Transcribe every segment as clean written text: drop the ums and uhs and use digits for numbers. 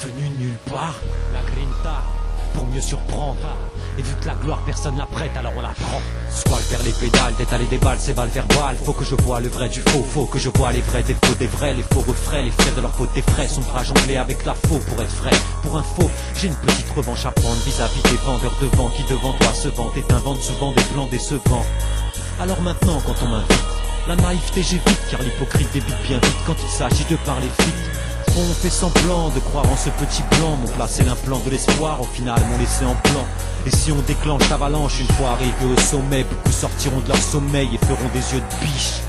Venu nulle part, la grinta, pour mieux surprendre. Et vu que la gloire personne la prête, alors on la prend. Squal vers les pédales, d'étaler des balles, c'est balles verbales. Faut que je vois le vrai du faux, faut que je vois les vrais défauts des vrais. Les faux refrains, les frères de leur faute des frais sont prêts à jongler avec la faux pour être vrai. Pour info, j'ai une petite revanche à prendre vis-à-vis des vendeurs de vent qui devant toi se vantent et t'inventent souvent des plans décevants. Alors maintenant quand on m'invite, la naïveté j'évite car l'hypocrite débite bien vite quand il s'agit de parler fit. On fait semblant de croire en ce petit blanc, m'ont placé l'implant de l'espoir, au final m'ont laissé en plan. Et si on déclenche l'avalanche une fois arrivé au sommet, beaucoup sortiront de leur sommeil et feront des yeux de biche.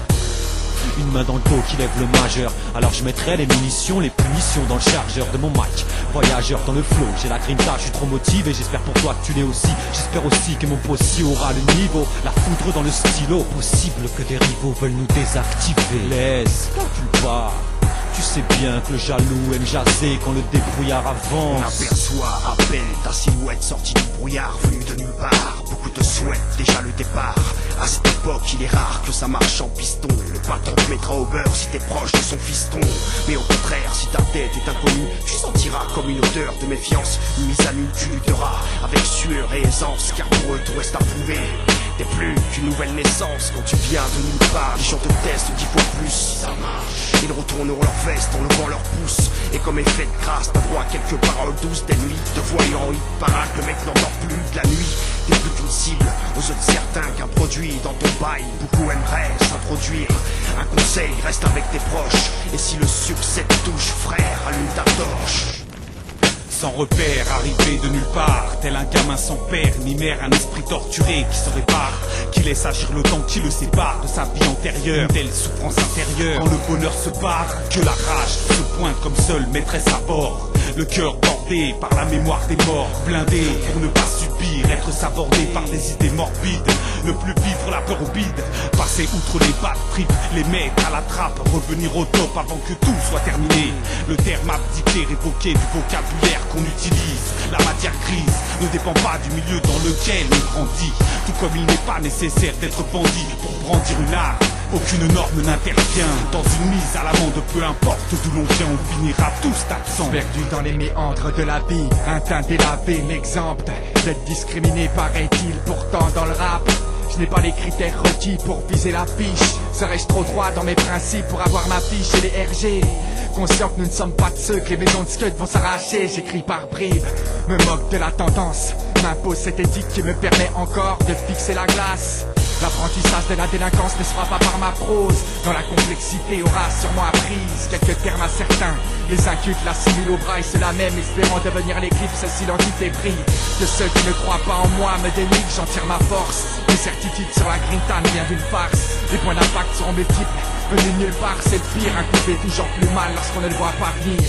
Une main dans le dos qui lève le majeur, alors je mettrai les munitions, les punitions dans le chargeur de mon mic. Voyageur dans le flow, j'ai la grinta, je suis trop motivé, j'espère pour toi que tu l'es aussi. J'espère aussi que mon possi aura le niveau, la foudre dans le stylo. Possible que des rivaux veulent nous désactiver. Laisse, quand tu pars, tu sais bien que le jaloux aime jaser quand le débrouillard avance. On aperçoit à peine ta silhouette sortie du brouillard, venue de nulle part. Beaucoup te souhaitent déjà le départ. À cette époque, il est rare que ça marche en piston. Le patron te mettra au beurre si t'es proche de son fiston. Mais au contraire, si ta tête est inconnue, tu sentiras comme une odeur de méfiance. Une mise à nu, tu lutteras avec sueur et aisance, car pour eux tout reste à prouver. T'es plus qu'une nouvelle naissance quand tu viens de nulle part. Les gens te testent 10 fois plus, ça marche. Ils retourneront leur veste en levant leur pouce. Et comme effet de grâce, t'as droit à quelques paroles douces d'ennemis. Te voyant, il paraît que le mec n'endort plus de la nuit. T'es plus qu'une cible, aux yeux de certains qu'un produit dans ton bail. Beaucoup aimeraient s'introduire. Un conseil, reste avec tes proches. Et si le succès te touche, frère, allume ta torche. Sans repère, arrivé de nulle part, tel un gamin sans père ni mère, un esprit torturé qui se répare, qui laisse agir le temps qui le sépare de sa vie antérieure, une telle souffrance intérieure. Quand le bonheur se barre, que la rage se pointe comme seule maîtresse à bord. Le cœur bordé par la mémoire des morts, blindé pour ne pas subir, être sabordé par des idées morbides, ne plus vivre la peur au bide, passer outre les bad trips, les mettre à la trappe, revenir au top avant que tout soit terminé. Le terme abdiqué, révoqué du vocabulaire qu'on utilise. La matière grise ne dépend pas du milieu dans lequel on grandit, tout comme il n'est pas nécessaire d'être bandit pour brandir une arme. Aucune norme n'intervient dans une mise à l'amende, peu importe d'où l'on vient, on finira tous absents. Perdu dans les méandres de la vie, un teint délavé m'exempte d'être discriminé, paraît-il. Pourtant dans le rap, je n'ai pas les critères requis pour viser la fiche. Serais-je trop droit dans mes principes pour avoir ma fiche et les RG? Conscient que nous ne sommes pas de ceux que les maisons de scud vont s'arracher, j'écris par bribes, me moque de la tendance, m'impose cette éthique qui me permet encore de fixer la glace. L'apprentissage de la délinquance ne sera pas par ma prose, dans la complexité aura sûrement apprise quelques termes à certains. Les incultes l'assimilent au bras et cela même, espérant devenir l'éclipse si l'entité brille. Que ceux qui ne croient pas en moi me dénigrent, j'en tire ma force. Mes certitudes sur la grinta ne vient d'une farce. Les points d'impact seront multiples, venus nulle part, c'est le pire. Un coup fait toujours plus mal lorsqu'on ne le voit pas venir.